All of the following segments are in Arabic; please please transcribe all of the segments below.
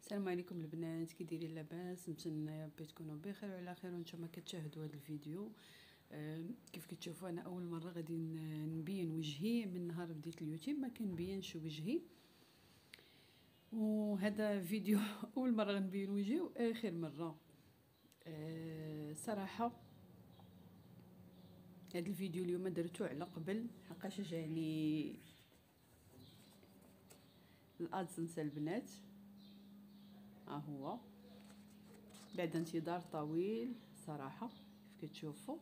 السلام عليكم البنات، كي دايرين؟ لاباس؟ نتمنى يا ربي تكونوا بخير وعلى خير وانتم كتشاهدوا هذا الفيديو. كيف كتشوفوا انا اول مره غادي نبين وجهي من نهار بديت اليوتيوب، ما كنبينش وجهي، وهذا فيديو اول مره غنبين وجهي واخر مره. صراحه هذا الفيديو اليوم درتو على قبل، حقاش جاني الادسنس البنات. ها هو بعد انتظار طويل صراحه كيف كتشوفوا،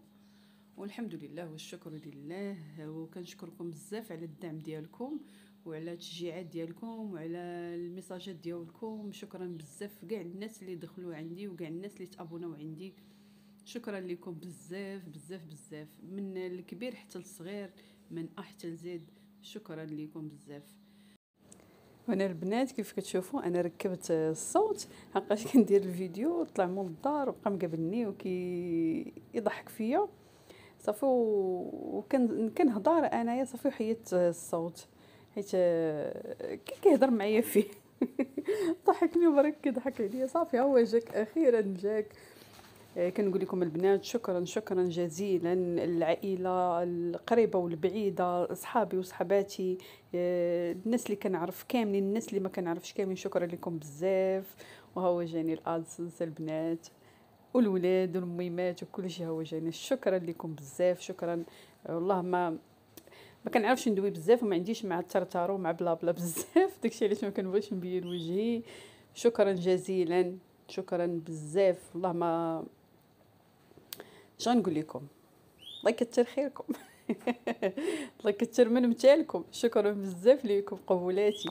والحمد لله والشكر لله، وكنشكركم بزاف على الدعم ديالكم وعلى التشجيعات ديالكم وعلى الميساجات ديالكم. شكرا بزاف كاع الناس اللي دخلوا عندي وكاع الناس اللي تابوناو عندي، شكرا لكم بزاف بزاف بزاف، من الكبير حتى الصغير، من أ حتى لزد، شكرا لكم بزاف. وانا البنات كيف كتشوفوا انا ركبت الصوت، حقاش كندير الفيديو طلع مول الدار وبقى مقابلني وكي يضحك فيا صافي، كنهضر انايا صافي وحيدت الصوت حيت كيهضر معايا فيه ضحكني وبرك كيضحك عليا. صافي هو جاك اخيرا جاك. كنقول لكم البنات شكرا شكرا جزيلا، العائله القريبه والبعيده، اصحابي وصحباتي، الناس اللي كنعرف كاملين، الناس اللي ما كنعرفش كاملين، شكرا لكم بزاف. وهو جاني الادسنس البنات والولاد والميمات وكل شيء، هو جاني. شكرا لكم بزاف، شكرا. والله ما كنعرفش ندوي بزاف وما عنديش مع الترتار ومع بلا بلا بزاف داكشي علاش ما كنبغيش نبين وجهي. شكرا جزيلا، شكرا بزاف. والله ما غنقول لكم، الله يكثر خيركم الله يكثر من متالكم. شكرا بزاف ليكم قبولاتي.